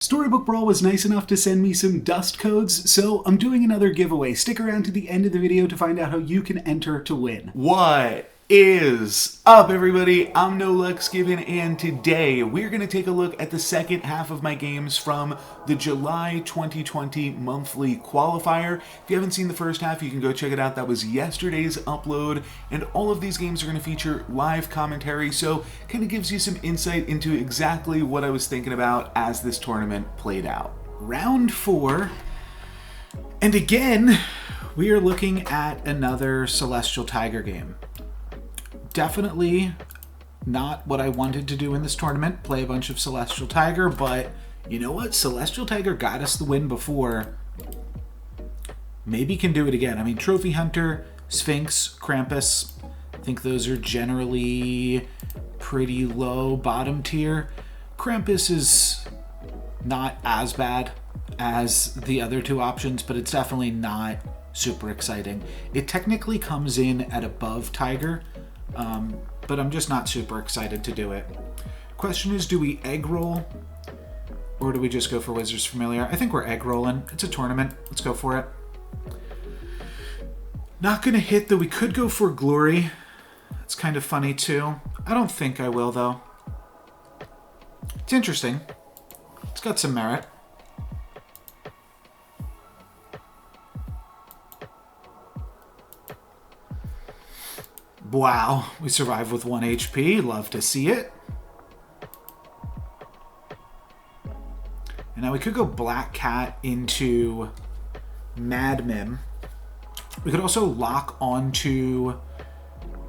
Storybook Brawl was nice enough to send me some dust codes, so I'm doing another giveaway. Stick around to the end of the video to find out how you can enter to win. What is up, everybody? I'm No Lux Given, and today we're going to take a look at the second half of my games from the July 2020 monthly qualifier. If you haven't seen the first half, you can go check it out. That was yesterday's upload, and all of these games are going to feature live commentary, so kind of gives you some insight into exactly what I was thinking about as this tournament played out. Round 4, and again, we are looking at another Celestial Tiger game. Definitely not what I wanted to do in this tournament, play a bunch of Celestial Tiger, but you know what? Celestial Tiger got us the win before. Maybe can do it again. I mean, Trophy Hunter, Sphinx, Krampus, I think those are generally pretty low bottom tier. Krampus is not as bad as the other two options, but it's definitely not super exciting. It technically comes in at above Tiger, but I'm just not super excited to do it. Question is, do we egg roll or do we just go for Wizard's Familiar? I think we're egg rolling. It's a tournament. Let's go for it. Not gonna hit, though. We could go for Glory. It's kind of funny too. I don't think I will, though. It's interesting. It's got some merit. Wow, we survived with 1 HP. Love to see it. And now we could go Black Cat into Mad Mim. We could also lock onto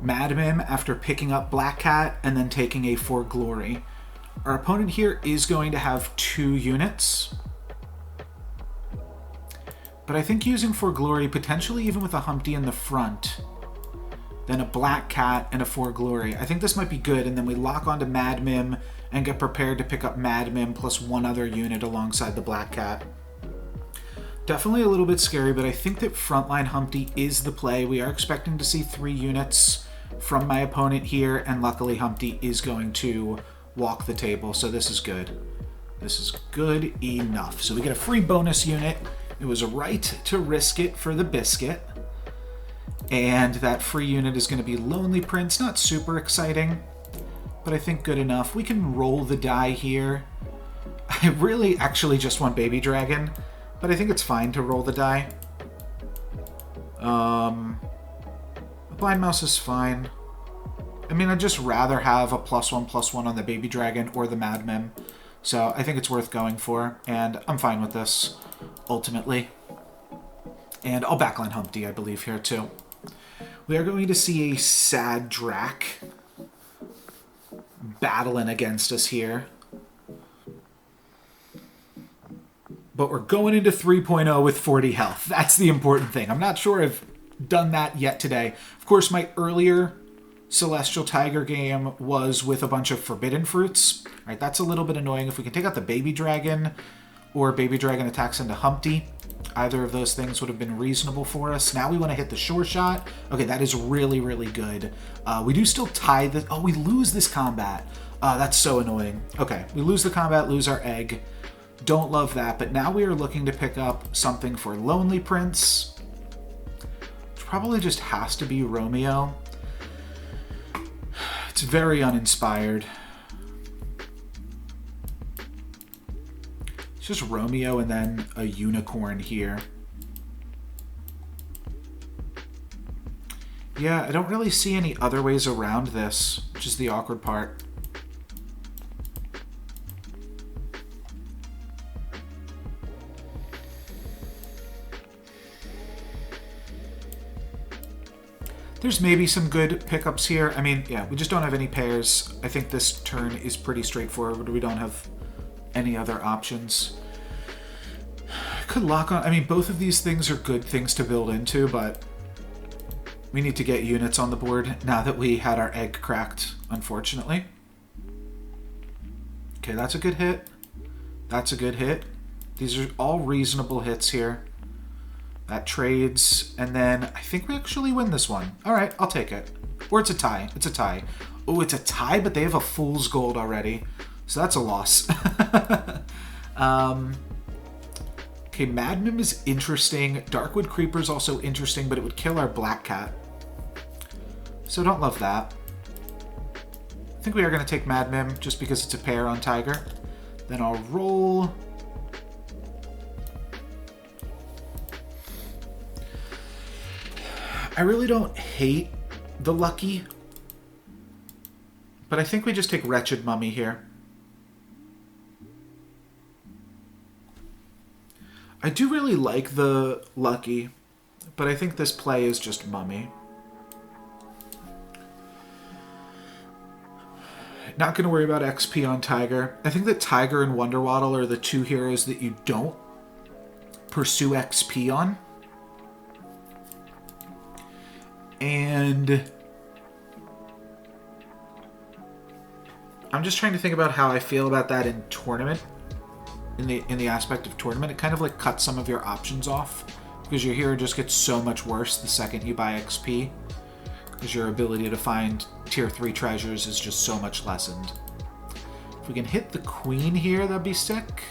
Mad Mim after picking up Black Cat and then taking a for Glory. Our opponent here is going to have 2 units. But I think using for Glory, potentially even with a Humpty in the front, then a Black Cat and a for Glory. I think this might be good, and then we lock onto Mad Mim and get prepared to pick up Mad Mim plus 1 other unit alongside the Black Cat. Definitely a little bit scary, but I think that frontline Humpty is the play. We are expecting to see 3 units from my opponent here, and luckily Humpty is going to walk the table, so this is good. This is good enough. So we get a free bonus unit. It was right to risk it for the biscuit. And that free unit is going to be Lonely Prince. Not super exciting, but I think good enough. We can roll the die here. I really actually just want Baby Dragon, but I think it's fine to roll the die. The Blind Mouse is fine. I mean, I'd just rather have a +1/+1 on the Baby Dragon or the Mad Mim. So I think it's worth going for, and I'm fine with this, ultimately. And I'll backline Humpty, I believe, here too. We are going to see a sad Drac battling against us here. But we're going into 3.0 with 40 health. That's the important thing. I'm not sure I've done that yet today. Of course, my earlier Celestial Tiger game was with a bunch of Forbidden Fruits. All right, that's a little bit annoying. If we can take out the Baby Dragon or Baby Dragon attacks into Humpty, either of those things would have been reasonable for us. Now we want to hit the Sure Shot. Okay, that is really, really good. We do still tie the... Oh, we lose this combat. That's so annoying. Okay, we lose the combat, lose our egg. Don't love that, but now we are looking to pick up something for Lonely Prince, which probably just has to be Romeo. It's very uninspired. It's just Romeo and then a unicorn here. Yeah, I don't really see any other ways around this, which is the awkward part. There's maybe some good pickups here. I mean, yeah, we just don't have any pairs. I think this turn is pretty straightforward. We don't have any other options. Could lock on... I mean, both of these things are good things to build into, but we need to get units on the board now that we had our egg cracked, unfortunately. Okay, that's a good hit. That's a good hit. These are all reasonable hits here. That trades, and then I think we actually win this one. All right, I'll take it. Or it's a tie. It's a tie. Oh, it's a tie, but they have a fool's gold already. So that's a loss. Okay, Madmim is interesting. Darkwood Creeper is also interesting, but it would kill our Black Cat. So don't love that. I think we are going to take Madmim just because it's a pair on Tiger. Then I'll roll. I really don't hate the Lucky, but I think we just take Wretched Mummy here. I do really like the Lucky, but I think this play is just Mummy. Not going to worry about XP on Tiger. I think that Tiger and Wonderwaddle are the two heroes that you don't pursue XP on. And I'm just trying to think about how I feel about that in tournament. In the aspect of tournament, it kind of like cuts some of your options off because your hero just gets so much worse the second you buy XP, because your ability to find tier 3 treasures is just so much lessened. If we can hit the Queen here, that'd be sick.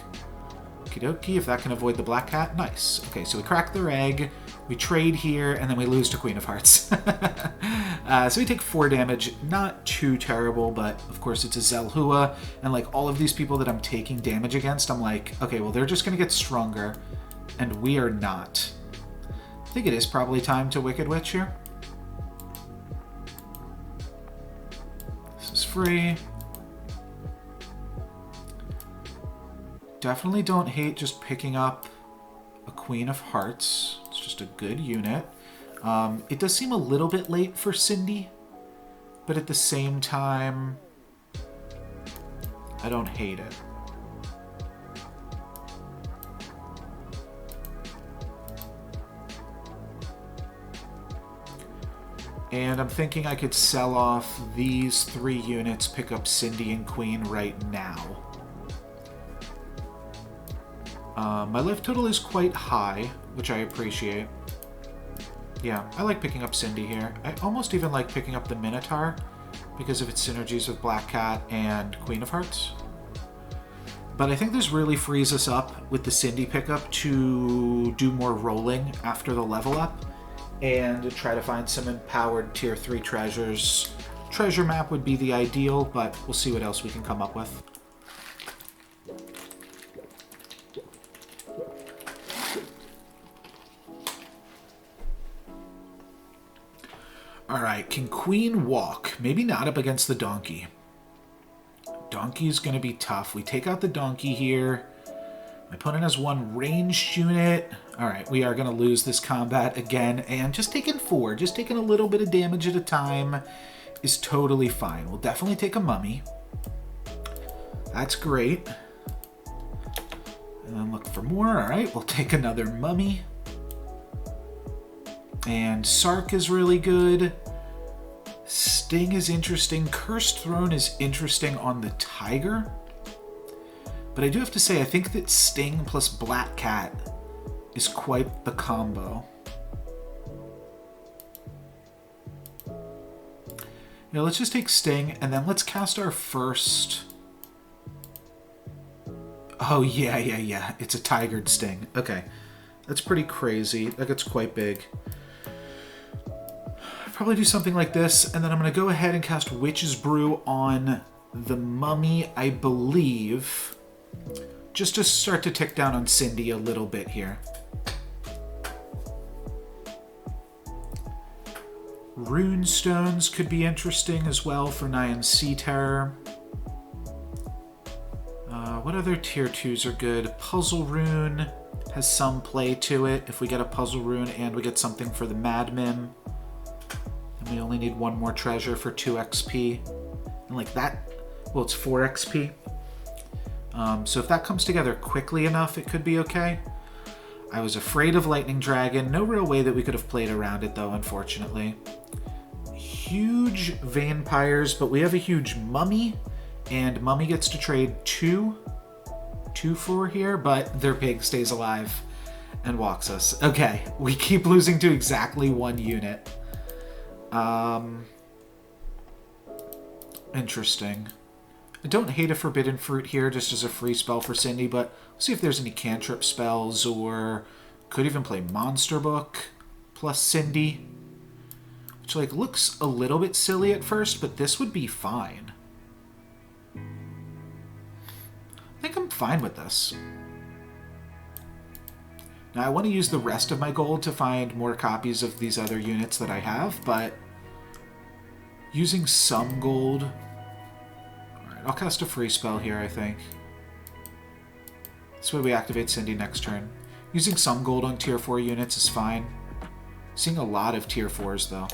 Okie dokie, if that can avoid the Black Cat, nice. Okay, so we crack their egg, we trade here, and then we lose to Queen of Hearts. So we take 4 damage, not too terrible, but of course it's a Zelhua, and like all of these people that I'm taking damage against, I'm like, okay, well they're just gonna get stronger, and we are not. I think it is probably time to Wicked Witch here. This is free. Definitely don't hate just picking up a Queen of Hearts. It's just a good unit. It does seem a little bit late for Cindy, but at the same time, I don't hate it. And I'm thinking I could sell off these 3 units, pick up Cindy and Queen right now. My life total is quite high, which I appreciate. Yeah, I like picking up Cindy here. I almost even like picking up the Minotaur because of its synergies with Black Cat and Queen of Hearts. But I think this really frees us up with the Cindy pickup to do more rolling after the level up and to try to find some empowered tier 3 treasures. Treasure map would be the ideal, but we'll see what else we can come up with. Alright, can Queen walk? Maybe not up against the Donkey. Donkey's going to be tough. We take out the Donkey here. My opponent has 1 ranged unit. Alright, we are going to lose this combat again. And just taking 4, just taking a little bit of damage at a time is totally fine. We'll definitely take a Mummy. That's great. And then look for more. Alright, we'll take another Mummy. And Sark is really good. Sting is interesting. Cursed Throne is interesting on the Tiger. But I do have to say, I think that Sting plus Black Cat is quite the combo. Yeah, let's just take Sting, and then let's cast our first... Oh, yeah. It's a Tigered Sting. Okay. That's pretty crazy. That gets quite big. Probably do something like this, and then I'm going to go ahead and cast Witch's Brew on the Mummy, I believe, just to start to tick down on Cindy a little bit here. Runestones could be interesting as well for Nyan Sea Terror. What other tier 2s are good? Puzzle Rune has some play to it. If we get a Puzzle Rune and we get something for the Madmim, then we only need 1 more treasure for 2 XP. And like that, well, it's 4 XP. So if that comes together quickly enough, it could be okay. I was afraid of Lightning Dragon. No real way that we could have played around it, though, unfortunately. Huge Vampires, but we have a huge Mummy, and Mummy gets to trade 2 for here, but their pig stays alive and walks us. Okay, we keep losing to exactly 1 unit. Interesting. I don't hate a Forbidden Fruit here just as a free spell for Cindy, but See if there's any cantrip spells, or could even play Monster Book plus Cindy, which like looks a little bit silly at first, but this would be fine. I think I'm fine with this. Now I want to use the rest of my gold to find more copies of these other units that I have, but using some gold... Alright, I'll cast a free spell here, I think. This way we activate Cindy next turn. Using some gold on tier 4 units is fine. Seeing a lot of tier 4s, though.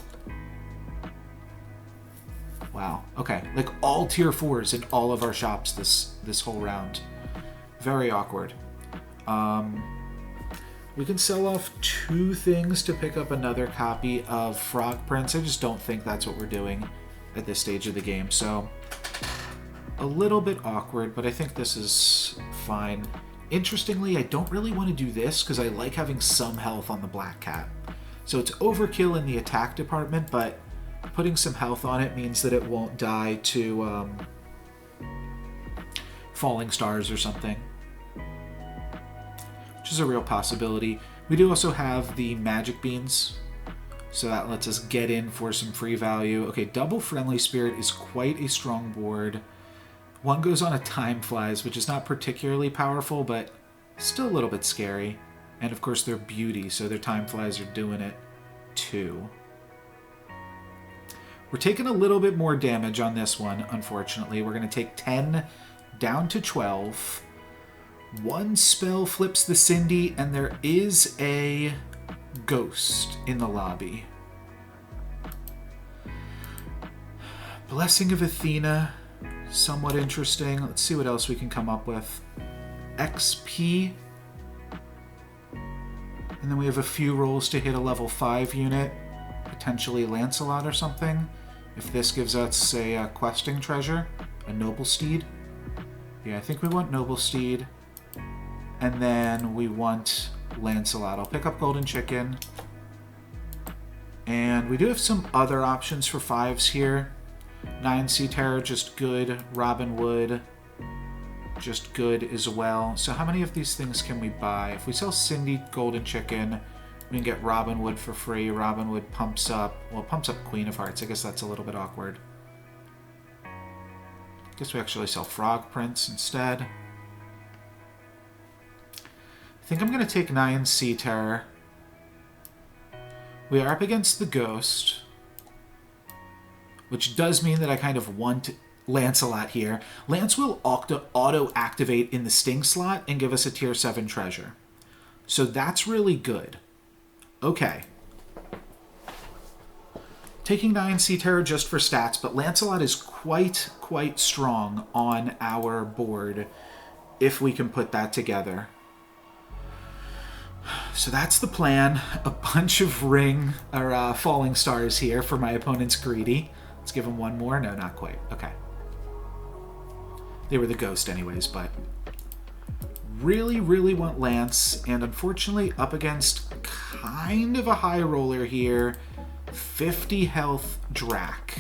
Wow, okay. Like, all tier 4s in all of our shops this whole round. Very awkward. We can sell off 2 things to pick up another copy of Frog Prince. I just don't think that's what we're doing at this stage of the game. So, a little bit awkward, but I think this is fine. Interestingly, I don't really want to do this because I like having some health on the Black Cat. So it's overkill in the attack department, but putting some health on it means that it won't die to falling stars or something, which is a real possibility. We do also have the magic beans, so that lets us get in for some free value. Okay, double friendly spirit is quite a strong board. One goes on a time flies, which is not particularly powerful, but still a little bit scary. And of course they're beauty, so their time flies are doing it too. We're taking a little bit more damage on this one, unfortunately. We're going to take 10 down to 12. One spell flips the Cindy, and there is a ghost in the lobby. Blessing of Athena, somewhat interesting. Let's see what else we can come up with. XP. And then we have a few rolls to hit a level 5 unit, potentially Lancelot or something. If this gives us a questing treasure, a noble steed. Yeah, I think we want noble steed. And then we want Lancelot. I'll pick up Golden Chicken. And we do have some other options for 5s here. 9 Sea Terror, just good. Robin Wood, just good as well. So how many of these things can we buy? If we sell Cindy Golden Chicken, we can get Robin Wood for free. Robin Wood pumps up, well, it pumps up Queen of Hearts. I guess that's a little bit awkward. Guess we actually sell Frog Prince instead. I think I'm going to take 9 Sea Terror. We are up against the Ghost, which does mean that I kind of want Lancelot here. Lance will auto-activate in the Sting slot and give us a tier 7 treasure. So that's really good. Okay. Taking 9 Sea Terror just for stats, but Lancelot is quite strong on our board if we can put that together. So that's the plan. A bunch of falling stars here for my opponent's greedy. Let's give him one more. No, not quite. Okay. They were the ghost anyways, but really want Lance, and unfortunately up against kind of a high roller here. 50 health Drac.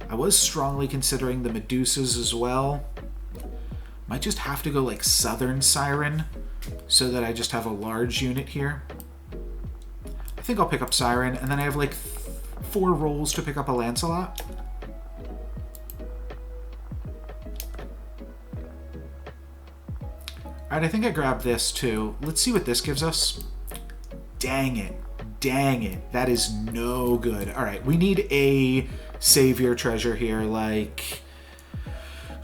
I was strongly considering the Medusas as well. Might just have to go like Southern Siren so that I just have a large unit here. I think I'll pick up Siren, and then I have like 4 rolls to pick up a Lancelot. Alright, I think I grabbed this too. Let's see what this gives us. Dang it. Dang it. That is no good. Alright, we need a savior treasure here, like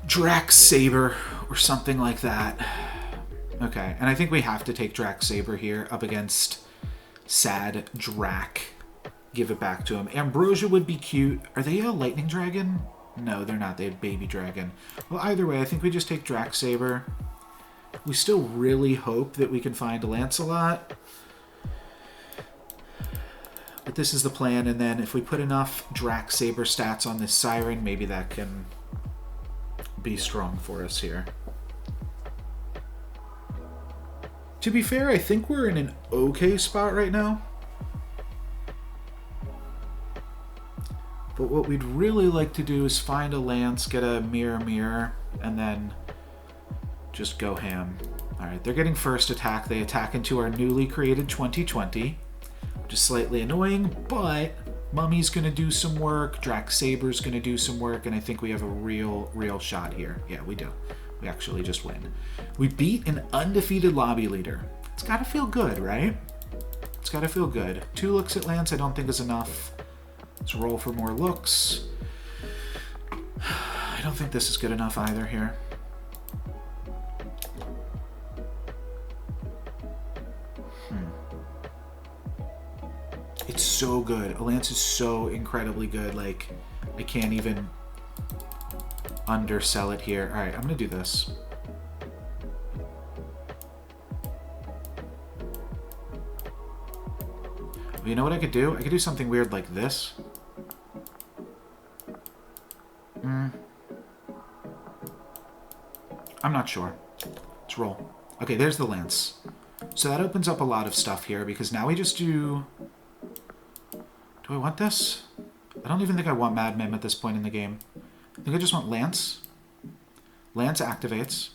Drax Saber or something like that. Okay, and I think we have to take Drax Saber here up against Sad Drac. Give it back to him. Ambrosia would be cute. Are they a lightning dragon? No, they're not. They have baby dragon. Well, either way, I think we just take Drax Saber. We still really hope that we can find Lancelot. But this is the plan, and then if we put enough Drax Saber stats on this Siren, maybe that can be strong for us here. To be fair, I think we're in an okay spot right now. But what we'd really like to do is find a Lance, get a Mirror, and then just go ham. Alright, they're getting first attack. They attack into our newly created 2020. Which is slightly annoying, but Mummy's going to do some work. Drax Saber's going to do some work, and I think we have a real shot here. Yeah, we do. We actually just win. We beat an undefeated lobby leader. It's got to feel good, right? It's got to feel good. 2 looks at Lance I don't think is enough. Let's roll for more looks. I don't think this is good enough either here. It's so good. A Lance is so incredibly good. Like, I can't even undersell it here. All right, I'm going to do this. You know what I could do? I could do something weird like this. I'm not sure. Let's roll. Okay, there's the Lance. So that opens up a lot of stuff here, because now we just do... Do I want this? I don't even think I want Mad Mim at this point in the game. I think I just want Lance. Lance activates.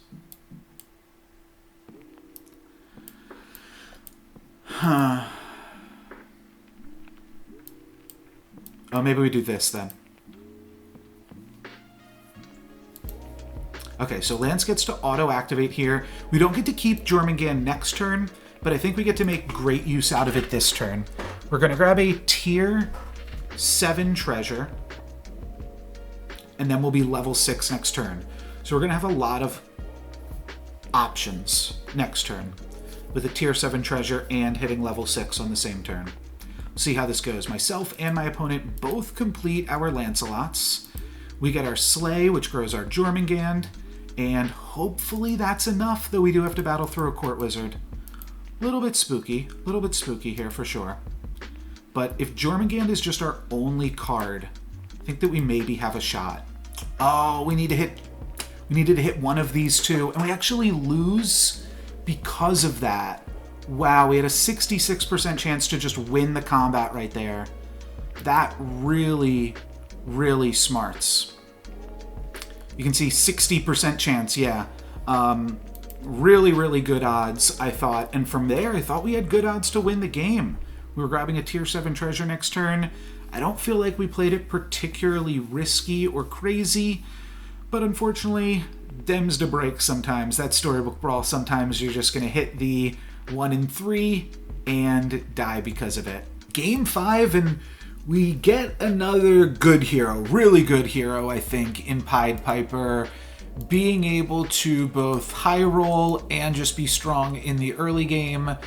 Huh. Oh, maybe we do this then. Okay, so Lance gets to auto-activate here. We don't get to keep Jormungand next turn, but I think we get to make great use out of it this turn. We're going to grab a tier 7 treasure, and then we'll be level 6 next turn. So we're going to have a lot of options next turn with a tier 7 treasure and hitting level 6 on the same turn. See how this goes. Myself and my opponent both complete our Lancelots. We get our Slay, which grows our Jormungand, and hopefully that's enough, though we do have to battle through a Court Wizard. A little bit spooky here for sure. But if Jormungand is just our only card, I think that we maybe have a shot. Oh, we needed to hit one of these two, and we actually lose because of that. Wow, we had a 66% chance to just win the combat right there. That really smarts. You can see 60% chance, yeah. Really good odds, I thought. And from there, I thought we had good odds to win the game. We were grabbing a tier 7 treasure next turn. I don't feel like we played it particularly risky or crazy, but unfortunately, them's the breaks sometimes. That's Storybook Brawl. Sometimes you're just going to hit the 1 in 3 and die because of it. Game 5, and we get another good hero, really good hero, I think, in Pied Piper. Being able to both high roll and just be strong in the early game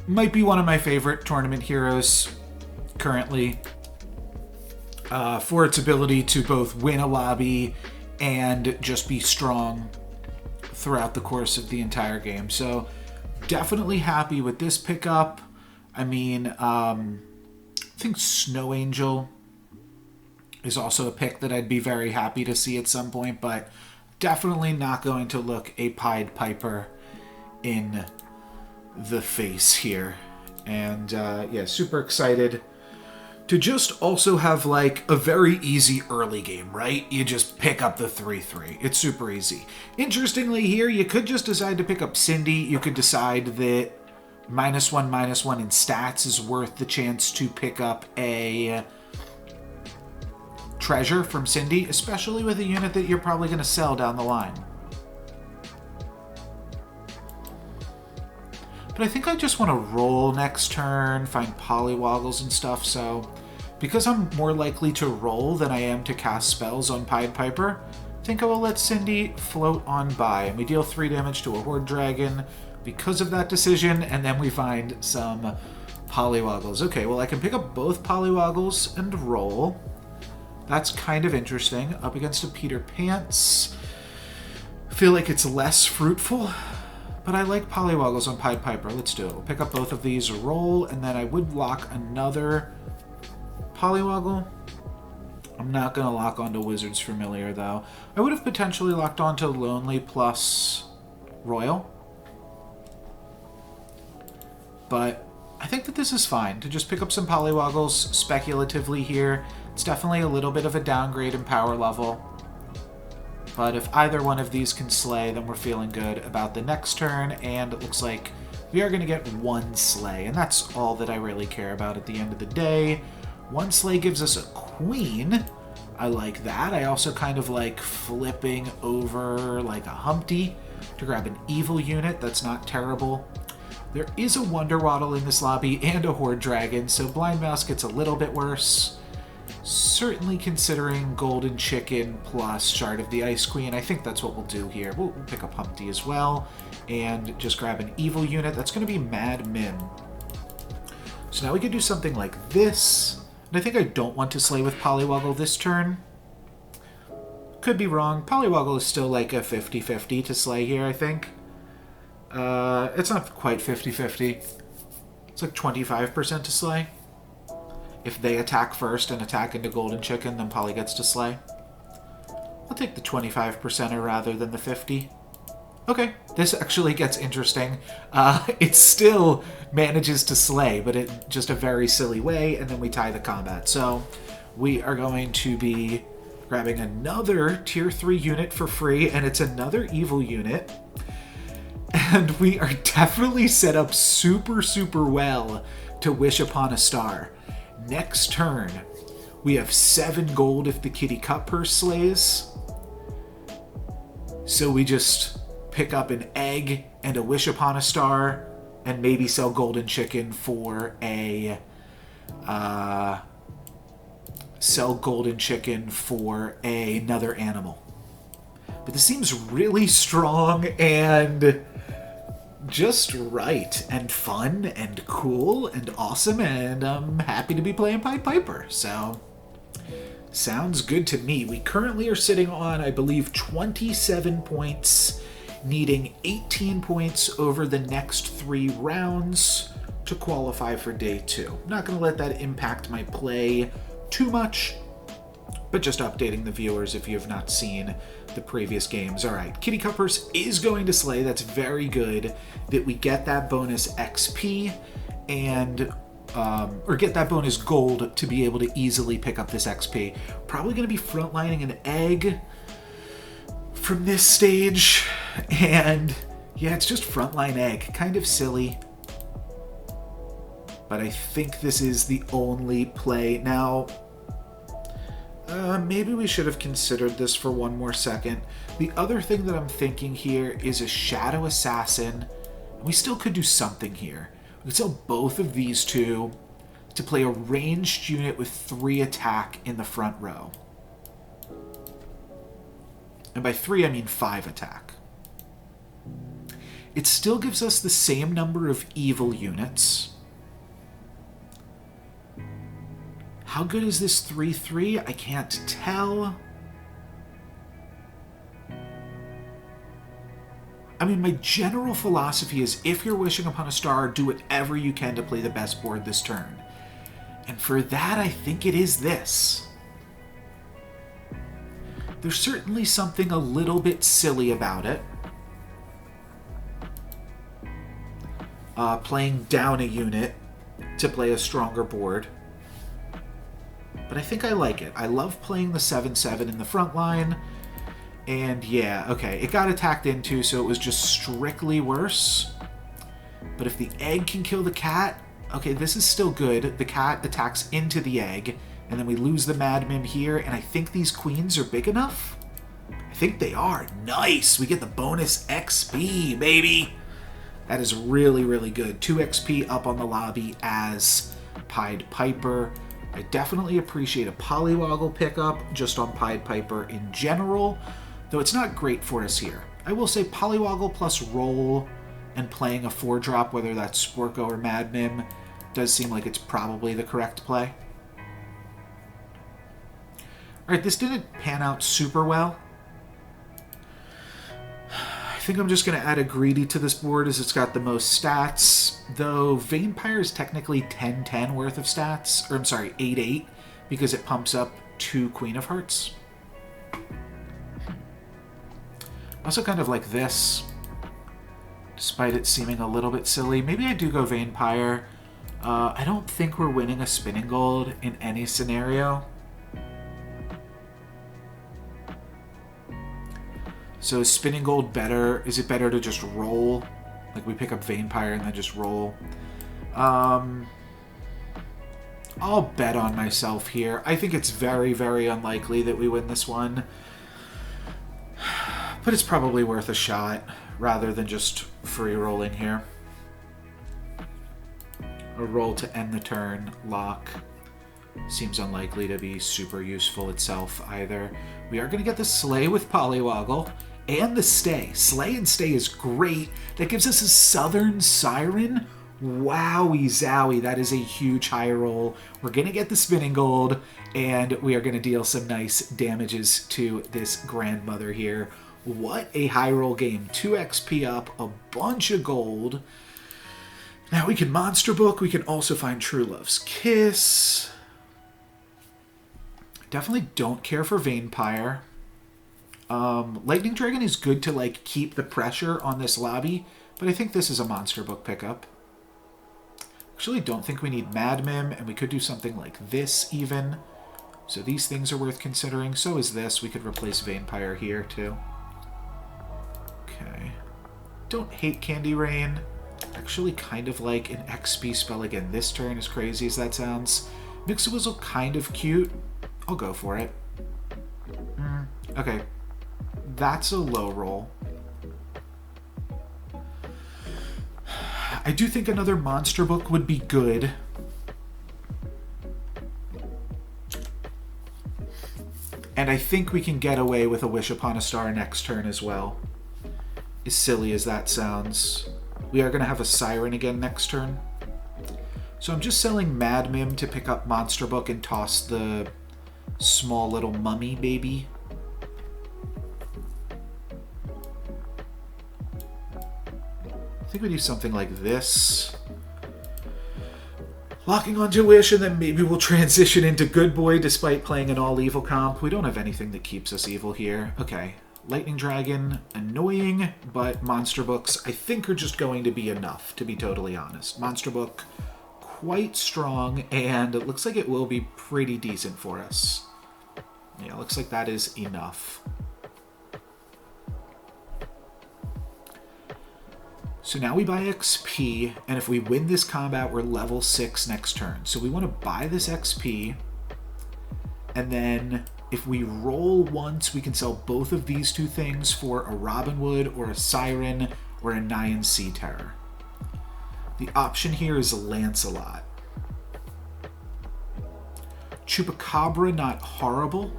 might be one of my favorite tournament heroes currently, for its ability to both win a lobby and just be strong throughout the course of the entire game. So definitely happy with this pickup. I mean, I think Snow Angel is also a pick that I'd be very happy to see at some point, but definitely not going to look a Pied Piper in the face here. And yeah, super excited to just also have like a very easy early game, right? You just pick up the 3/3. It's super easy. Interestingly here, you could just decide to pick up Cindy. You could decide that -1/-1 in stats is worth the chance to pick up a treasure from Cindy, especially with a unit that you're probably going to sell down the line. But I think I just want to roll next turn, find Polywoggles and stuff, so because I'm more likely to roll than I am to cast spells on Pied Piper, I think I will let Cindy float on by. And we deal 3 damage to a Horde Dragon because of that decision, and then we find some Polywoggles. Okay, well I can pick up both Polywoggles and roll. That's kind of interesting. Up against a Peter Pants. I feel like it's less fruitful, but I like Polywoggles on Pied Piper. Let's do it. We'll pick up both of these, roll, and then I would lock another Polywoggle. I'm not going to lock onto Wizard's Familiar, though. I would have potentially locked onto Lonely plus Royal, but I think that this is fine to just pick up some Polywoggles speculatively here. It's definitely a little bit of a downgrade in power level. But if either one of these can slay, then we're feeling good about the next turn, and it looks like we are going to get one slay, and that's all that I really care about at the end of the day. One slay gives us a queen. I like that. I also kind of like flipping over like a Humpty to grab an evil unit. That's not terrible. There is a Wonder Waddle in this lobby and a Horde Dragon, so Blind Mouse gets a little bit worse. Certainly considering Golden Chicken plus Shard of the Ice Queen. I think that's what we'll do here. We'll pick up Humpty as well and just grab an evil unit. That's going to be Mad Mim. So now we could do something like this. And I think I don't want to slay with Polywoggle this turn. Could be wrong. Polywoggle is still like a 50-50 to slay here, I think. It's not quite 50-50. It's like 25% to slay. If they attack first and attack into Golden Chicken, then Poly gets to slay. I'll take the 25%er rather than the 50. Okay, this actually gets interesting. It still manages to slay, but in just a very silly way, and then we tie the combat. So we are going to be grabbing another tier 3 unit for free, and it's another evil unit. And we are definitely set up super, super well to wish upon a star. Next turn, we have 7 gold if the Kitty Cut Purse slays. So we just pick up an egg and a wish upon a star, and maybe sell Golden Chicken for a another animal. But this seems really strong and just right and fun and cool and awesome, and I'm happy to be playing Pied Piper. So sounds good to me. We currently are sitting on, I believe, 27 points, needing 18 points over the next 3 rounds to qualify for day 2. I'm not going to let that impact my play too much, but just updating the viewers if you have not seen the previous games. All right, Kitty Cut Purse is going to slay. That's very good that we get that bonus XP and or get that bonus gold to be able to easily pick up this XP. Probably going to be frontlining an egg from this stage, and yeah, it's just frontline egg. Kind of silly, but I think this is the only play. Now, maybe we should have considered this for one more second. The other thing that I'm thinking here is a Shadow Assassin. We still could do something here. We could sell both of these two to play a ranged unit with 3 attack in the front row. And by 3, I mean 5 attack. It still gives us the same number of evil units. How good is this 3/3? I can't tell. I mean, my general philosophy is if you're wishing upon a star, do whatever you can to play the best board this turn. And for that, I think it is this. There's certainly something a little bit silly about it. Playing down a unit to play a stronger board. But I think I like it. I love playing the 7/7 in the front line. And yeah, okay, it got attacked into, so it was just strictly worse. But if the egg can kill the cat, okay, this is still good. The cat attacks into the egg, and then we lose the Mad Mim here, and I think these queens are big enough. I think they are. Nice! We get the bonus XP, baby! That is really, really good. 2 XP up on the lobby as Pied Piper. I definitely appreciate a Polywoggle pickup just on Pied Piper in general, though it's not great for us here. I will say Polywoggle plus roll and playing a 4-drop, whether that's Sporko or Mad Mim, does seem like it's probably the correct play. Alright, this didn't pan out super well. I think I'm just going to add a Greedy to this board as it's got the most stats, though Vampire is technically 10-10 worth of stats, or I'm sorry, 8-8, because it pumps up 2 Queen of Hearts. Also kind of like this, despite it seeming a little bit silly. Maybe I do go Vampire. I don't think we're winning a spinning gold in any scenario. So is spinning gold better? Is it better to just roll? Like we pick up Vampire and then just roll? I'll bet on myself here. I think it's very, very unlikely that we win this one. But it's probably worth a shot rather than just free rolling here. A roll to end the turn, lock. Seems unlikely to be super useful itself either. We are going to get the Slay with Polywoggle and the Stay. Slay and Stay is great. That gives us a Southern Siren. Wowie zowie, that is a huge high roll. We're going to get the Spinning Gold, and we are going to deal some nice damages to this grandmother here. What a high roll game. 2 XP up, a bunch of gold. Now we can Monster Book. We can also find True Love's Kiss. Definitely don't care for Vampire. Lightning Dragon is good to like keep the pressure on this lobby, but I think this is a Monster Book pickup. Actually, don't think we need Mad Mim, and we could do something like this even. So these things are worth considering. So is this. We could replace Vampire here too. Okay. Don't hate Candy Rain. Actually kind of like an XP spell again this turn, as crazy as that sounds. Mix-a-Wizzle kind of cute. I'll go for it. Okay. That's a low roll. I do think another Monster Book would be good. And I think we can get away with a Wish Upon a Star next turn as well. As silly as that sounds. We are going to have a Siren again next turn. So I'm just selling Mad Mim to pick up Monster Book and toss the small little mummy baby. I think we do something like this. Locking onto Wish, and then maybe we'll transition into Good Boy despite playing an all-evil comp. We don't have anything that keeps us evil here. Okay. Lightning Dragon, annoying, but Monster Books I think are just going to be enough, to be totally honest. Monster Book, quite strong, and it looks like it will be pretty decent for us. Yeah, looks like that is enough. So now we buy XP, and if we win this combat, we're level 6 next turn. So we want to buy this XP, and then if we roll once, we can sell both of these two things for a Robin Wood or a Siren or a Nyan Sea Terror. The option here is Lancelot. Chupacabra, not horrible.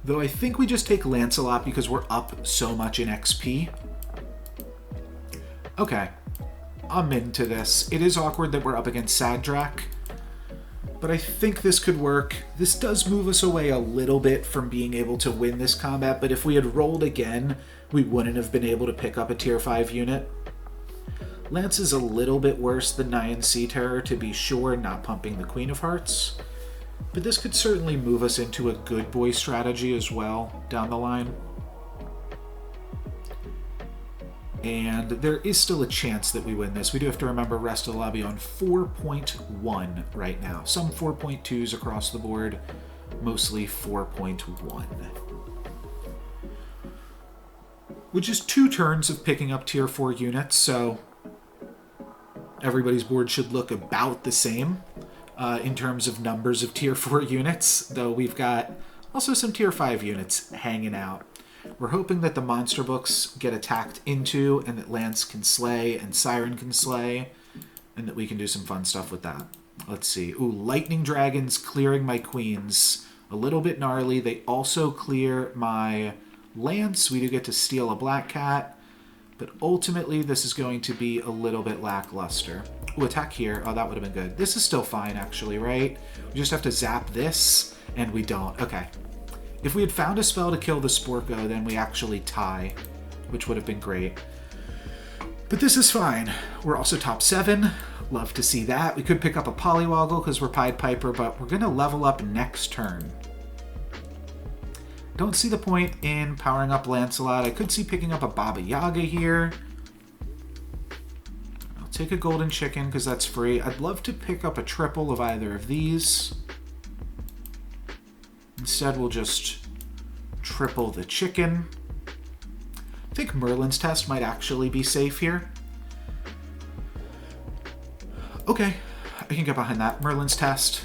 Though I think we just take Lancelot because we're up so much in XP. Okay, I'm into this. It is awkward that we're up against Sadrak, but I think this could work. This does move us away a little bit from being able to win this combat, but if we had rolled again, we wouldn't have been able to pick up a tier 5 unit. Lance is a little bit worse than Nyan Sea Terror, to be sure, not pumping the Queen of Hearts. But this could certainly move us into a Good Boy strategy as well down the line. And there is still a chance that we win this. We do have to remember rest of the lobby on 4.1 right now. Some 4.2s across the board, mostly 4.1. Which is 2 turns of picking up tier 4 units, so everybody's board should look about the same. In terms of numbers of tier 4 units, though we've got also some tier 5 units hanging out. We're hoping that the Monster Books get attacked into, and that Lance can slay and Siren can slay, and that we can do some fun stuff with that. Let's see. Ooh, Lightning Dragons clearing my queens. A little bit gnarly. They also clear my Lance. We do get to steal a Black Cat, but ultimately this is going to be a little bit lackluster. Ooh, attack here. Oh, that would have been good. This is still fine, actually, right? We just have to zap this, and we don't. Okay. If we had found a spell to kill the Sporko, then we actually tie, which would have been great. But this is fine. We're also top 7. Love to see that. We could pick up a Polywoggle because we're Pied Piper, but we're going to level up next turn. Don't see the point in powering up Lancelot. I could see picking up a Baba Yaga here. Take a golden chicken because that's free. I'd love to pick up a triple of either of these. Instead, we'll just triple the chicken. I think Merlin's test might actually be safe here. Okay, I can get behind that. Merlin's test.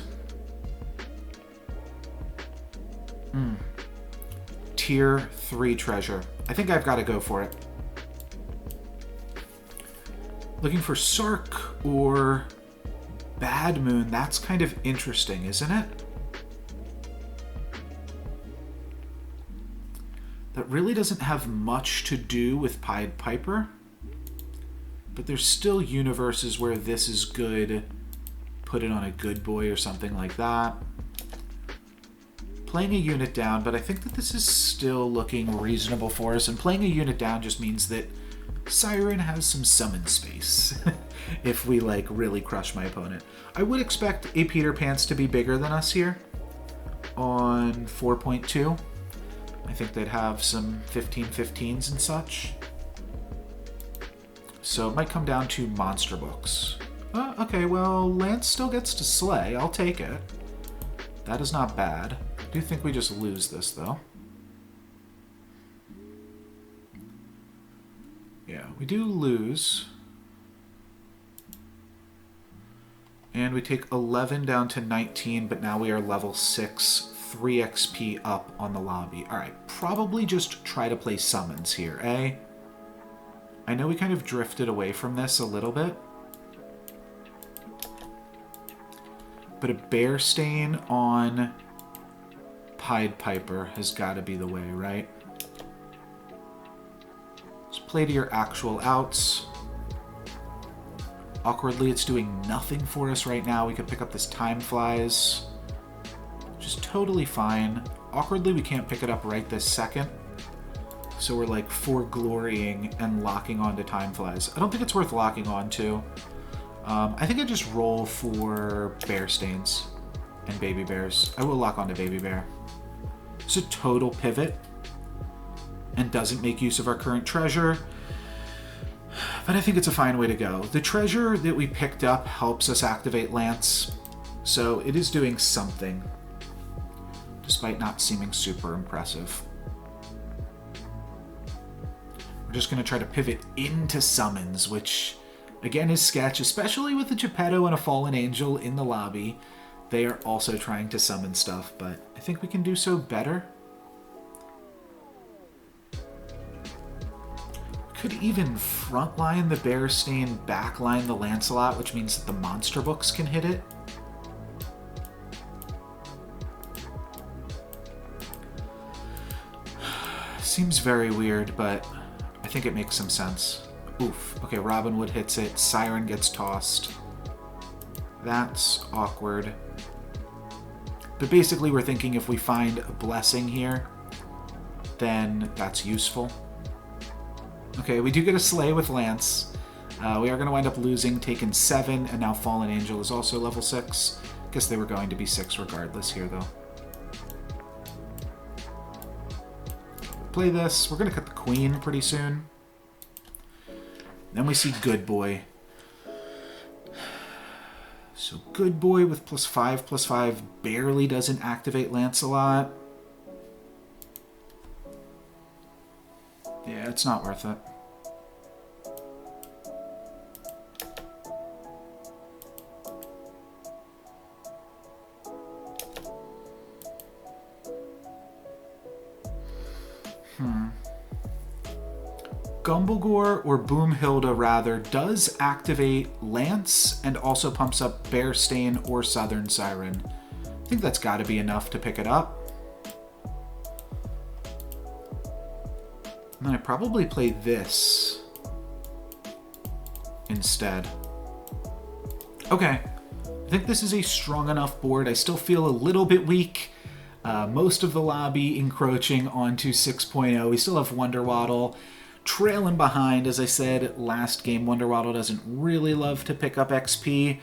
Tier 3 treasure. I think I've got to go for it. Looking for Sark or Bad Moon. That's kind of interesting, isn't it? That really doesn't have much to do with Pied Piper. But there's still universes where this is good. Put it on a Good Boy or something like that. Playing a unit down, but I think that this is still looking reasonable for us. And playing a unit down just means that Siren has some summon space if we, like, really crush my opponent. I would expect a Peter Pants to be bigger than us here on 4.2. I think they'd have some 15/15s and such. So it might come down to monster books. Okay, well, Lance still gets to slay. I'll take it. That is not bad. I do think we just lose this, though. Yeah, we do lose. And we take 11 down to 19, but now we are level 6, 3 XP up on the lobby. Alright, probably just try to play summons here, eh? I know we kind of drifted away from this a little bit. But a Bear Stain on Pied Piper has got to be the way, right? Let's play to your actual outs. Awkwardly, it's doing nothing for us right now. We could pick up this Time Flies, which is totally fine. Awkwardly, we can't pick it up right this second. So we're like foreglorying and locking onto Time Flies. I don't think it's worth locking onto. I think I just roll for Bear Stains and Baby Bears. I will lock onto Baby Bear. It's a total pivot and doesn't make use of our current treasure. But I think it's a fine way to go. The treasure that we picked up helps us activate Lance, so it is doing something, despite not seeming super impressive. We're just going to try to pivot into summons, which again is sketch, especially with the Geppetto and a Fallen Angel in the lobby. They are also trying to summon stuff, but I think we can do so better. Could even frontline the Bear Stain, backline the Lancelot, which means that the monster books can hit it. Seems very weird, but I think it makes some sense. Oof. Okay, Robin Hood hits it. Siren gets tossed. That's awkward. But basically we're thinking if we find a blessing here, then that's useful. Okay, we do get a slay with Lance. We are going to wind up losing, taking 7, and now Fallen Angel is also level 6. Guess they were going to be 6 regardless here, though. Play this. We're going to cut the Queen pretty soon. Then we see Good Boy. So Good Boy with +5/+5 barely doesn't activate Lancelot. Yeah, it's not worth it. Gumblegore, or Boomhilda rather, does activate Lance and also pumps up Bear Stain or Southern Siren. I think that's got to be enough to pick it up. And then I probably play this instead. Okay, I think this is a strong enough board. I still feel a little bit weak. Most of the lobby encroaching onto 6.0. We still have Wonder Waddle trailing behind. As I said last game, Wonder Waddle doesn't really love to pick up XP.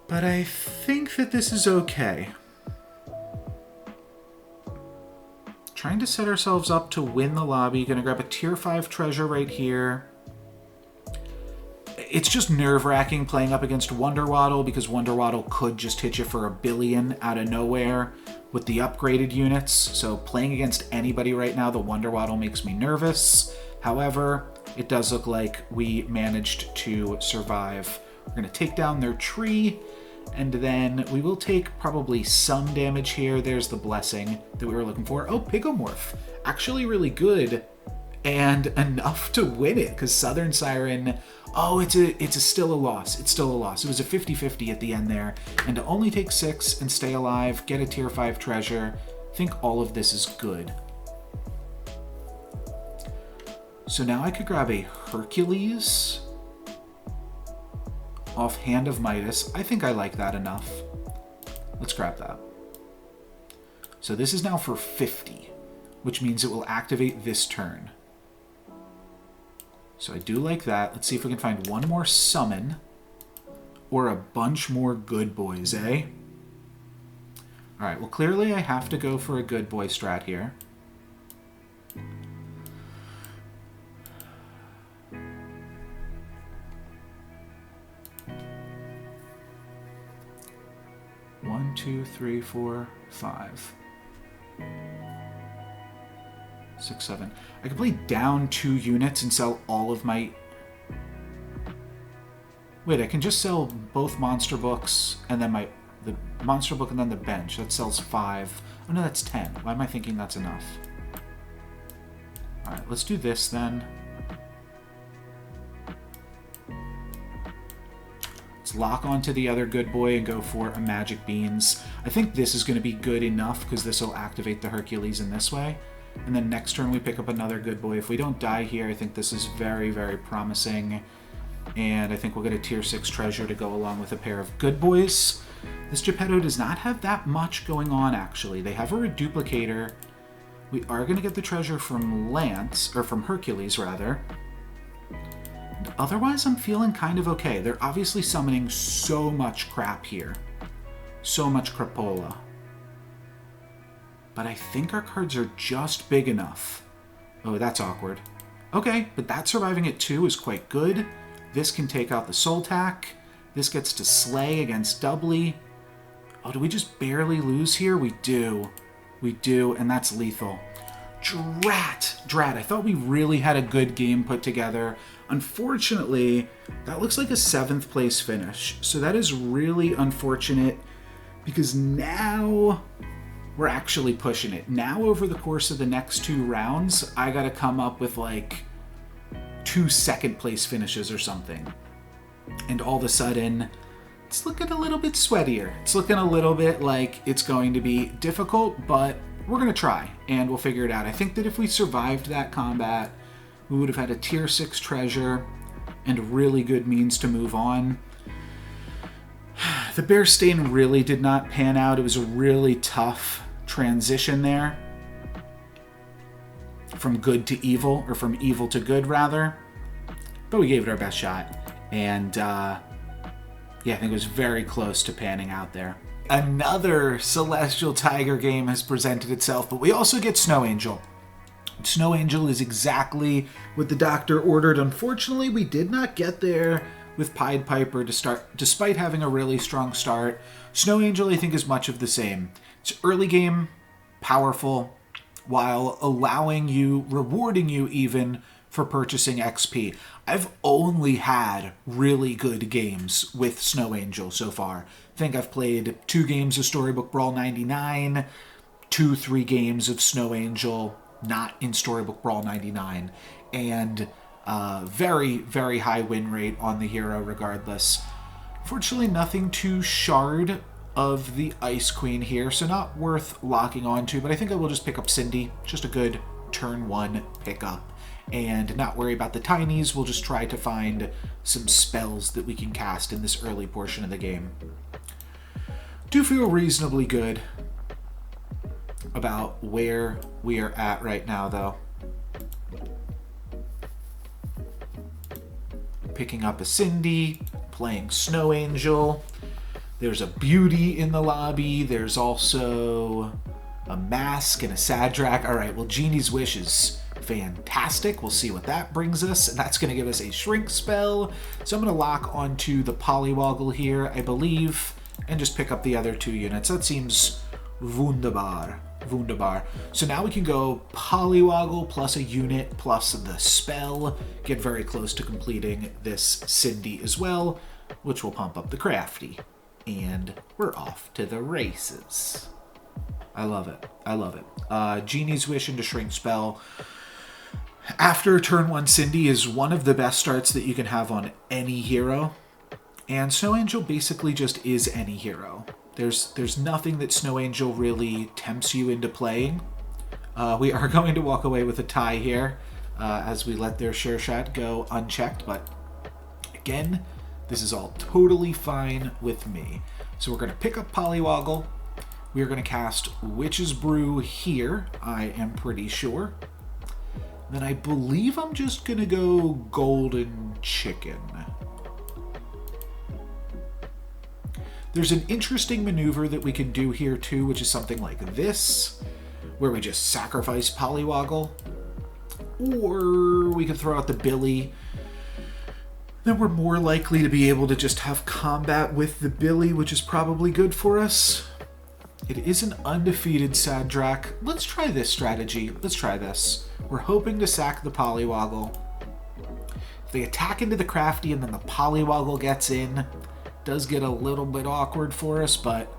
But I think that this is okay. Trying to set ourselves up to win the lobby. Gonna grab a tier 5 treasure right here. It's just nerve-wracking playing up against Wonderwaddle because Wonderwaddle could just hit you for a billion out of nowhere with the upgraded units. So playing against anybody right now, the Wonderwaddle makes me nervous. However, it does look like we managed to survive. We're going to take down their tree, and then we will take probably some damage here. There's the blessing that we were looking for. Oh, Pigomorph. Actually really good, and enough to win it, because Southern Siren... Oh, it's still a loss. It's still a loss. It was a 50-50 at the end there. And to only take 6 and stay alive, get a tier 5 treasure, I think all of this is good. So now I could grab a Hercules off Hand of Midas. I think I like that enough. Let's grab that. So this is now for 50, which means it will activate this turn. So I do like that. Let's see if we can find one more summon or a bunch more good boys, eh? All right, well, clearly I have to go for a good boy strat here. One, two, three, four, 5. 6, 7. I could play down 2 units and sell all of my... Wait, I can just sell both monster books and then the monster book and then the bench. That sells 5. Oh no, that's 10. Why am I thinking that's enough? Alright, let's do this then. Let's lock onto the other good boy and go for a Magic Beans. I think this is going to be good enough because this will activate the Hercules in this way. And then next turn we pick up another good boy. If we don't die here, I think this is very, very promising. And I think we'll get a tier 6 treasure to go along with a pair of good boys. This Geppetto does not have that much going on, actually. They have a reduplicator. We are going to get the treasure from Lance, or from Hercules, rather. And otherwise, I'm feeling kind of okay. They're obviously summoning so much crap here. So much crapola. But I think our cards are just big enough. Oh, that's awkward. Okay, but that surviving at 2 is quite good. This can take out the Soul Tack. This gets to slay against doubly. Oh, do we just barely lose here? We do. We do, and that's lethal. Drat! Drat, I thought we really had a good game put together. Unfortunately, that looks like a 7th place finish. So that is really unfortunate because now... we're actually pushing it. Now, over the course of the next 2 rounds, I gotta come up with like 2 second place finishes or something. And all of a sudden, it's looking a little bit sweatier. It's looking a little bit like it's going to be difficult, but we're gonna try and we'll figure it out. I think that if we survived that combat, we would have had a tier 6 treasure and really good means to move on. The Bear Stain really did not pan out. It was a really tough transition there. From good to evil, or from evil to good, rather. But we gave it our best shot. And, yeah, I think it was very close to panning out there. Another Celestial Tiger game has presented itself, but we also get Snow Angel. Snow Angel is exactly what the doctor ordered. Unfortunately, we did not get there with Pied Piper to start, despite having a really strong start. Snow Angel, I think, is much of the same. It's early game, powerful, while allowing you, rewarding you even, for purchasing XP. I've only had really good games with Snow Angel so far. I think I've played 2 games of Storybook Brawl 99, 2-3 games of Snow Angel, not in Storybook Brawl 99, and very, very high win rate on the hero regardless. Fortunately, nothing too shard of the Ice Queen here, so not worth locking onto, but I think I will just pick up Cindy. Just a good turn 1 pickup. And not worry about the tinies. We'll just try to find some spells that we can cast in this early portion of the game. Do feel reasonably good about where we are at right now, though. Picking up a Cindy, playing Snow Angel. There's a Beauty in the lobby. There's also a Mask and a Sadrak. All right, well, Genie's Wishes Fantastic. We'll see what that brings us. And that's going to give us a shrink spell. So I'm going to lock onto the Polywoggle here, I believe, and just pick up the other 2 units. That seems wunderbar. Wunderbar. So now we can go Polywoggle plus a unit plus the spell. Get very close to completing this Cindy as well, which will pump up the crafty. And we're off to the races. I love it. I love it. Genie's Wish into Shrink Spell. After turn 1 Cindy is one of the best starts that you can have on any hero. And Snow Angel basically just is any hero. There's nothing that Snow Angel really tempts you into playing. We are going to walk away with a tie here as we let their share shot go unchecked. But again, this is all totally fine with me. So we're going to pick up Polywoggle. We are going to cast Witch's Brew here, I am pretty sure. Then I believe I'm just going to go Golden Chicken. There's an interesting maneuver that we can do here too, which is something like this, where we just sacrifice Polywoggle. Or we could throw out the Billy. Then we're more likely to be able to just have combat with the Billy, which is probably good for us. It is an undefeated Sadrak. Let's try this strategy. Let's try this. We're hoping to sack the Polywoggle. If they attack into the crafty and then the Polywoggle gets in, it does get a little bit awkward for us, but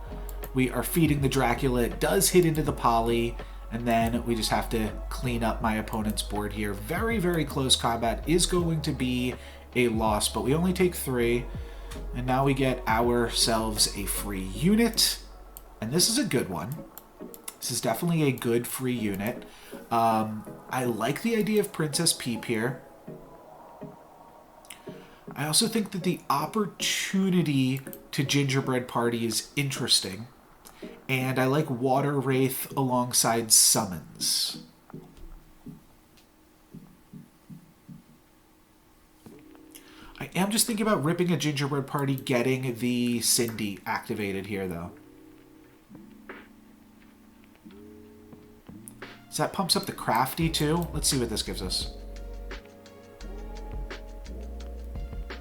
we are feeding the Dracula. It does hit into the Poly, and then we just have to clean up my opponent's board here. Very, very close combat is going to be a loss, but we only take 3, and now we get ourselves a free unit. And this is a good one. This is definitely a good free unit. I like the idea of Princess Peep here. I also think that the opportunity to Gingerbread Party is interesting. And I like Water Wraith alongside Summons. I am just thinking about ripping a Gingerbread Party, getting the Cindy activated here, though. So that pumps up the crafty too. Let's see what this gives us.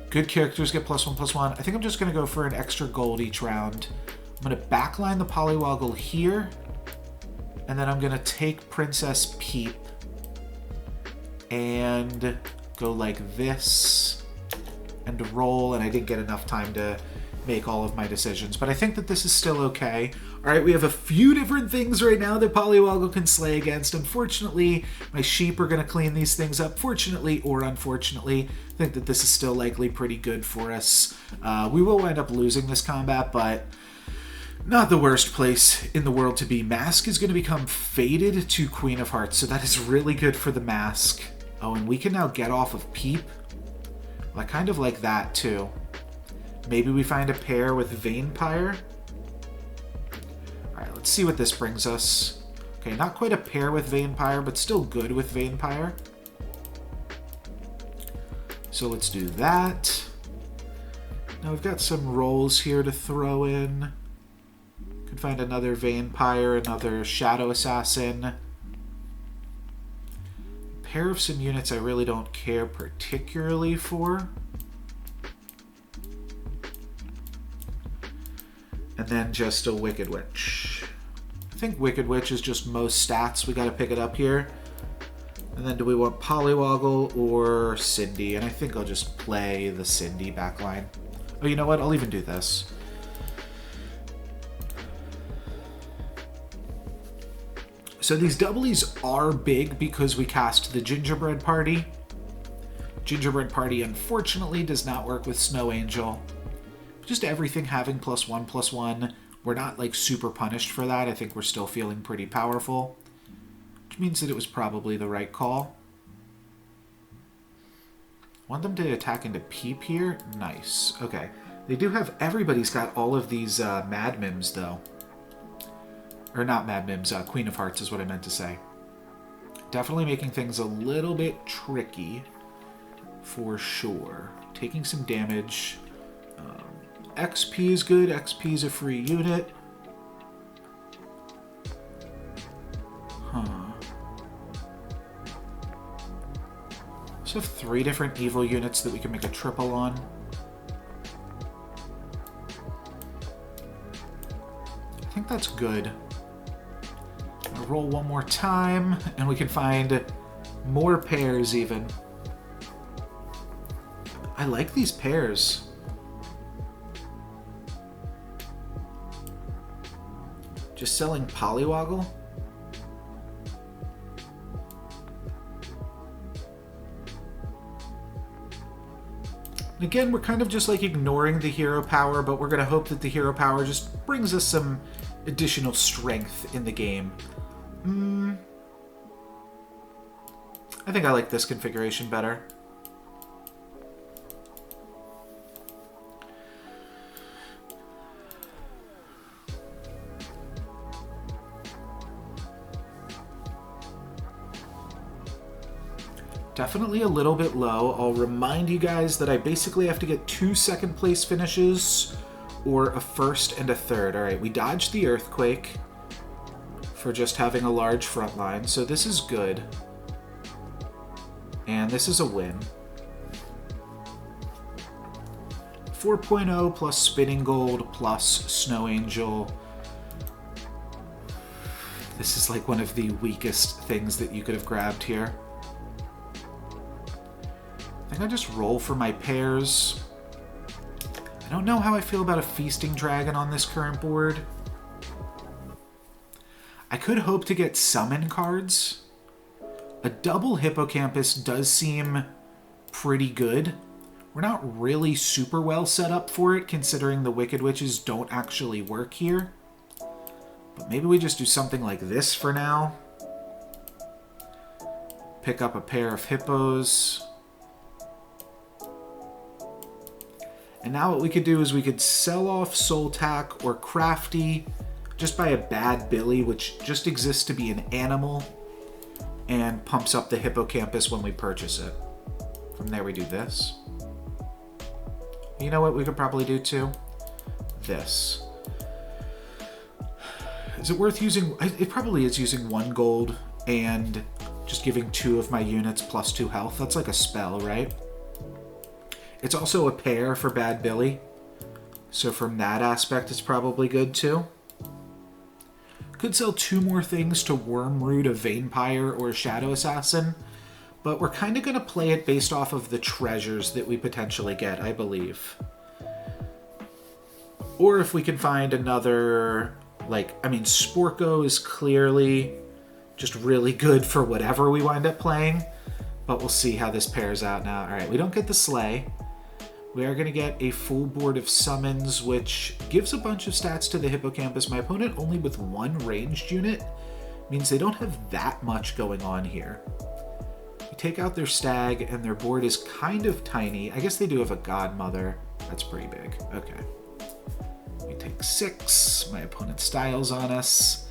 Good characters get +1/+1. I think I'm just going to go for an extra gold each round. I'm going to backline the Polywoggle here. And then I'm going to take Princess Peep and go like this and roll. And I didn't get enough time to make all of my decisions, but I think that this is still okay. All right, we have a few different things right now that Polywoggle can slay against. Unfortunately, my sheep are going to clean these things up. Fortunately or unfortunately, I think that this is still likely pretty good for us. We will wind up losing this combat, but not the worst place in the world to be. Mask is going to become faded to Queen of Hearts, so that is really good for the Mask. Oh, and we can now get off of Peep. Well, I kind of like that too. Maybe we find a pair with Vainpire. Alright, let's see what this brings us. Okay, not quite a pair with Vainpire, but still good with Vainpire. So let's do that. Now we've got some rolls here to throw in. Could find another Vainpire, another Shadow Assassin. A pair of some units I really don't care particularly for. And then just a Wicked Witch. I think Wicked Witch is just most stats. We got to pick it up here. And then do we want Polywoggle or Cindy? And I think I'll just play the Cindy backline. Oh, you know what? I'll even do this. So these doublies are big because we cast the Gingerbread Party. Gingerbread Party, unfortunately, does not work with Snow Angel. Just everything having +1/+1. We're not like super punished for that. I think we're still feeling pretty powerful, which means that it was probably the right call. Want them to attack into Peep here? Nice. Okay. They do have... Everybody's got all of these Mad Mims, though. Or not Mad Mims. Queen of Hearts is what I meant to say. Definitely making things a little bit tricky, for sure. Taking some damage... XP is good. XP is a free unit. Huh. So have 3 different evil units that we can make a triple on. I think that's good. I'll roll one more time, and we can find more pairs even. I like these pairs. Just selling Polywoggle? Again, we're kind of just like ignoring the hero power, but we're going to hope that the hero power just brings us some additional strength in the game. I think I like this configuration better. Definitely a little bit low. I'll remind you guys that I basically have to get 2 second place finishes or a first and a third. All right, we dodged the earthquake for just having a large front line, so this is good. And this is a win. 4.0 plus Spinning Gold plus Snow Angel. This is like one of the weakest things that you could have grabbed here. I think I just roll for my pairs. I don't know how I feel about a Feasting Dragon on this current board. I could hope to get summon cards. A double Hippocampus does seem pretty good. We're not really super well set up for it, considering the Wicked Witches don't actually work here. But maybe we just do something like this for now. Pick up a pair of Hippos. And now what we could do is we could sell off Soltac or Crafty, just buy a Bad Billy, which just exists to be an animal, and pumps up the Hippocampus when we purchase it. From there we do this. You know what we could probably do too? This. Is it worth using? It probably is using 1 gold and just giving 2 of my units plus 2 health. That's like a spell, right? It's also a pair for Bad Billy, so from that aspect it's probably good too. Could sell 2 more things to Wormroot, a Vampire, or a Shadow Assassin, but we're kind of going to play it based off of the treasures that we potentially get, I believe. Or if we can find another, Sporko is clearly just really good for whatever we wind up playing, but we'll see how this pairs out now. All right, we don't get the Slay. We are going to get a full board of summons, which gives a bunch of stats to the Hippocampus. My opponent only with 1 ranged unit means they don't have that much going on here. You take out their Stag, and their board is kind of tiny. I guess they do have a Godmother. That's pretty big. Okay. We take 6. My opponent styles on us.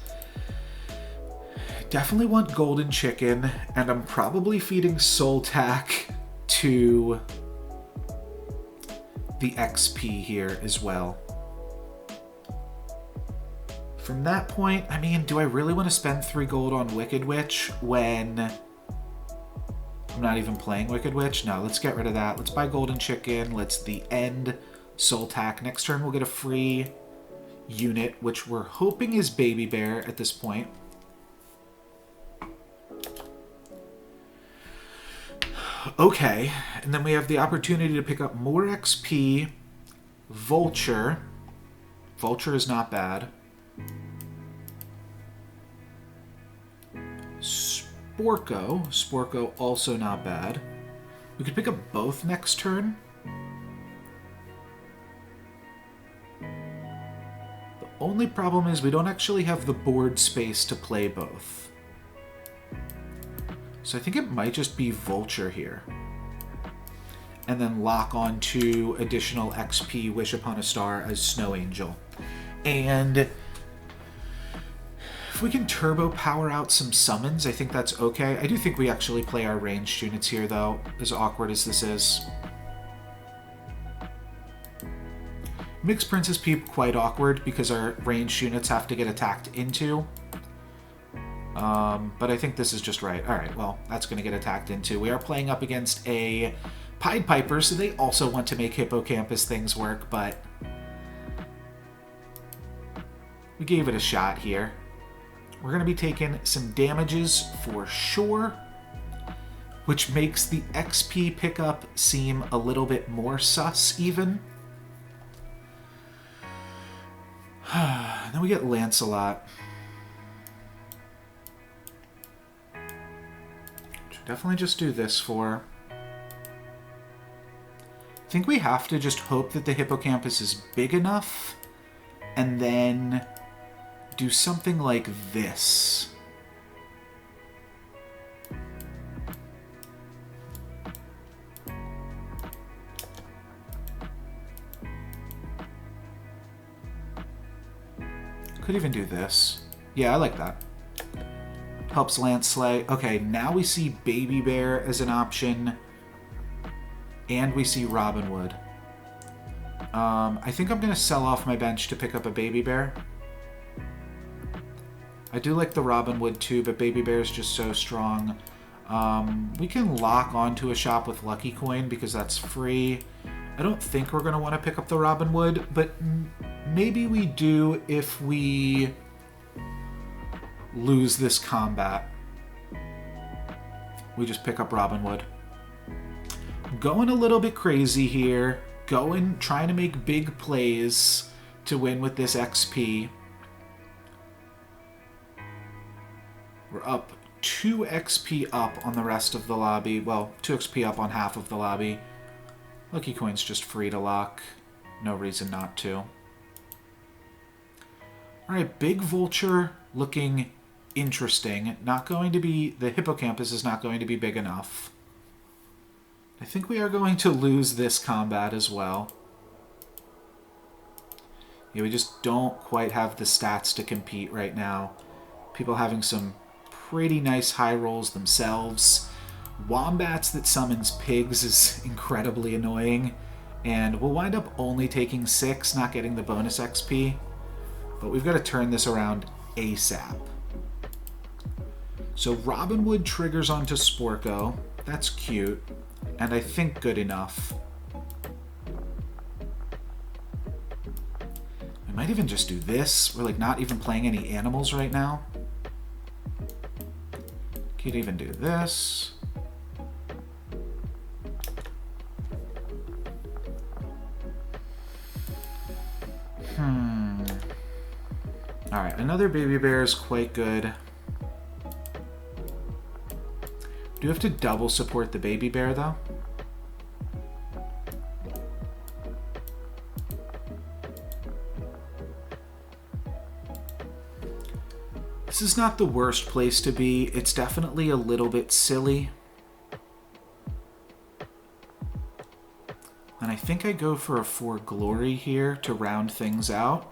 Definitely want Golden Chicken, and I'm probably feeding Soltac to the XP here as well. From that point, I mean, do I really want to spend 3 gold on Wicked Witch when I'm not even playing Wicked Witch? No, let's get rid of that. Let's buy Golden Chicken. Let's the end Soltac. Next turn we'll get a free unit, which we're hoping is Baby Bear at this point. Okay, and then we have the opportunity to pick up more XP. Vulture. Vulture is not bad. Sporko. Sporko also not bad. We could pick up both next turn. The only problem is we don't actually have the board space to play both. So I think it might just be Vulture here. And then lock on to additional XP, Wish Upon a Star as Snow Angel. And if we can turbo power out some summons, I think that's okay. I do think we actually play our ranged units here, though, as awkward as this is. Mixed Princess Peep, quite awkward, because our ranged units have to get attacked into. But I think this is just right. All right, well, that's going to get attacked into. We are playing up against a Pied Piper, so they also want to make Hippocampus things work, but we gave it a shot here. We're going to be taking some damages for sure, which makes the XP pickup seem a little bit more sus even. Then we get Lancelot. Should definitely just do this for. I think we have to just hope that the Hippocampus is big enough and then do something like this. Could even do this. Yeah, I like that. Helps Lance slay. Okay, now we see Baby Bear as an option. And we see Robin Wood. I think I'm going to sell off my bench to pick up a Baby Bear. I do like the Robin Wood too, but Baby Bear is just so strong. We can lock onto a shop with Lucky Coin because that's free. I don't think we're going to want to pick up the Robin Wood, but maybe we do if we lose this combat. We just pick up Robin Wood. Going a little bit crazy here. Trying to make big plays to win with this XP. We're up 2 XP up on the rest of the lobby. Well, 2 XP up on half of the lobby. Lucky Coin's just free to lock. No reason not to. Alright, Big Vulture looking interesting. Not going to be... The Hippocampus is not going to be big enough. I think we are going to lose this combat as well. Yeah, we just don't quite have the stats to compete right now. People having some pretty nice high rolls themselves. Wombats that summons pigs is incredibly annoying. And we'll wind up only taking 6, not getting the bonus XP. But we've got to turn this around ASAP. So Robin Wood triggers onto Sporko. That's cute. And I think good enough. I might even just do this. We're like not even playing any animals right now. Could even do this. Alright, another Baby Bear is quite good. Do you have to double support the Baby Bear, though? This is not the worst place to be. It's definitely a little bit silly. And I think I go for a For Glory here to round things out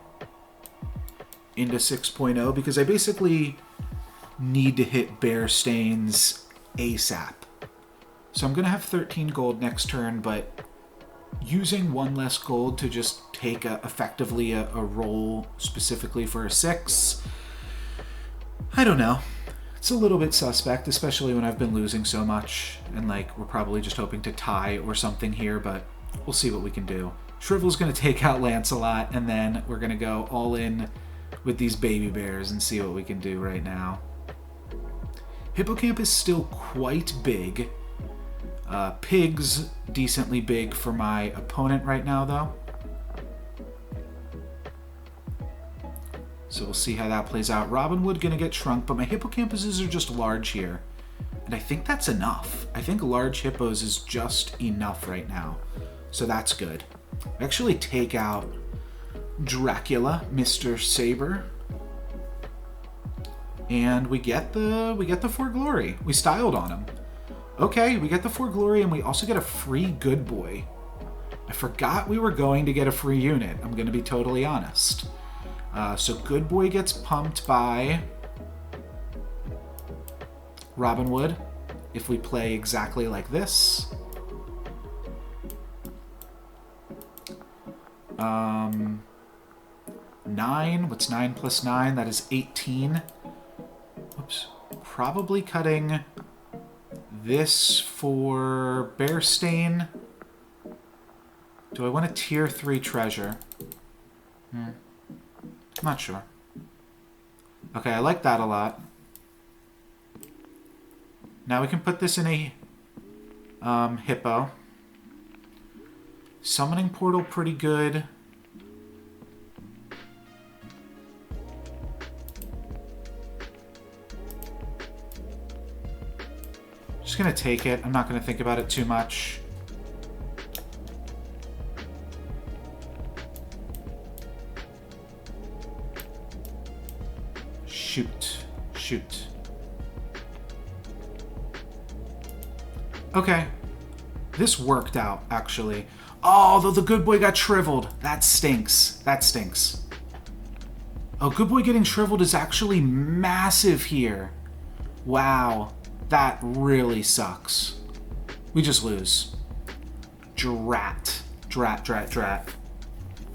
into 6.0 because I basically need to hit Bear Stains ASAP. So I'm going to have 13 gold next turn, but using 1 less gold to just take effectively a roll specifically for a 6, I don't know. It's a little bit suspect, especially when I've been losing so much, and like we're probably just hoping to tie or something here, but we'll see what we can do. Shrivel's going to take out Lancelot, and then we're going to go all in with these Baby Bears and see what we can do right now. Hippocamp is still quite big. Pig's decently big for my opponent right now, though. So we'll see how that plays out. Robin Wood gonna get shrunk, but my Hippocampuses are just large here. And I think that's enough. I think large Hippos is just enough right now. So that's good. We actually take out Dracula, Mr. Saber. And we get the For Glory. We styled on him. Okay, we get the For Glory, and we also get a free Good Boy. I forgot we were going to get a free unit. I'm going to be totally honest. So Good Boy gets pumped by Robin Wood if we play exactly like this. 9. What's 9 plus 9? That is 18. cubes. Probably cutting this for bear stain. Do I want a tier 3 treasure? I'm not sure. Okay, I like that a lot. Now we can put this in a hippo. Summoning portal, pretty good. Just gonna take it. I'm not gonna think about it too much. Shoot. Okay. This worked out, actually. Oh, though the good boy got shriveled. That stinks. Oh, good boy getting shriveled is actually massive here. Wow. That really sucks. We just lose. Drat.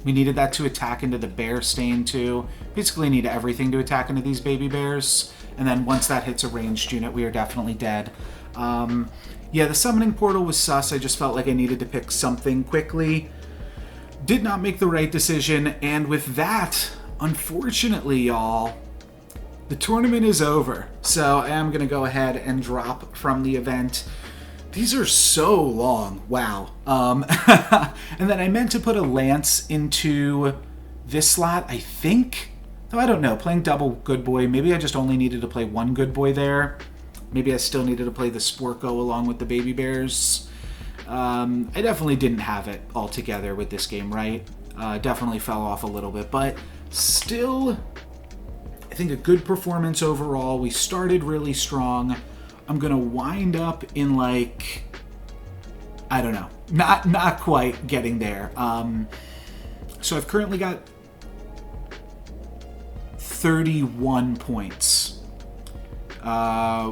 We needed that to attack into the bear stain too. Basically need everything to attack into these baby bears. And then once that hits a ranged unit, we are definitely dead. Yeah, the summoning portal was sus. I just felt like I needed to pick something quickly. Did not make the right decision. And with that, unfortunately, y'all, the tournament is over. So I am going to go ahead and drop from the event. These are so long. Wow. And then I meant to put a lance into this slot, I think. Though I don't know. Playing double good boy. Maybe I just only needed to play one good boy there. Maybe I still needed to play the Sporko along with the baby bears. I definitely didn't have it all together with this game, right? Definitely fell off a little bit. But still, I think a good performance overall. We started really strong. I'm going to wind up in like, I don't know, not quite getting there. So I've currently got 31 points,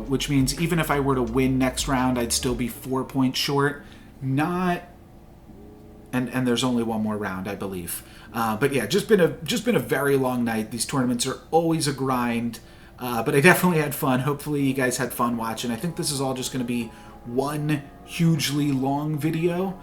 which means even if I were to win next round, I'd still be 4 points short. Not, and there's only one more round, I believe. But yeah, just been a very long night. These tournaments are always a grind. But I definitely had fun. Hopefully you guys had fun watching. I think this is all just going to be one hugely long video.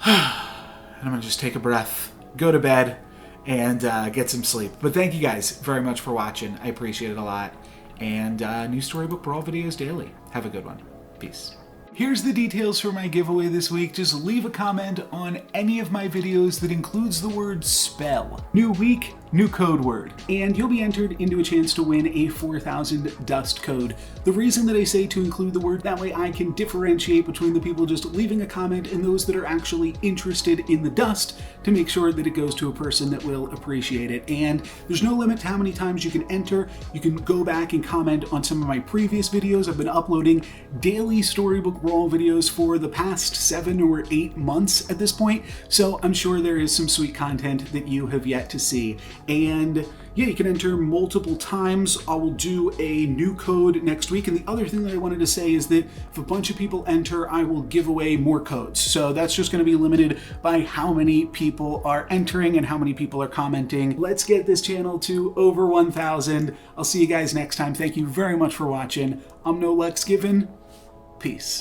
And I'm going to just take a breath, go to bed, and get some sleep. But thank you guys very much for watching. I appreciate it a lot. And new Storybook Brawl videos daily. Have a good one. Peace. Here's the details for my giveaway this week. Just leave a comment on any of my videos that includes the word spell. New week, new code word. And you'll be entered into a chance to win a 4,000 dust code. The reason that I say to include the word, that way I can differentiate between the people just leaving a comment and those that are actually interested in the dust to make sure that it goes to a person that will appreciate it. And there's no limit to how many times you can enter. You can go back and comment on some of my previous videos. I've been uploading daily Storybook Brawl videos for the past 7 or 8 months at this point, so I'm sure there is some sweet content that you have yet to see. And yeah, you can enter multiple times. I will do a new code next week, and the other thing that I wanted to say is that if a bunch of people enter, I will give away more codes. So that's just going to be limited by how many people are entering and how many people are commenting. Let's get this channel to over 1,000. I'll see you guys next time. Thank you very much for watching. I'm No Lex Given. Peace.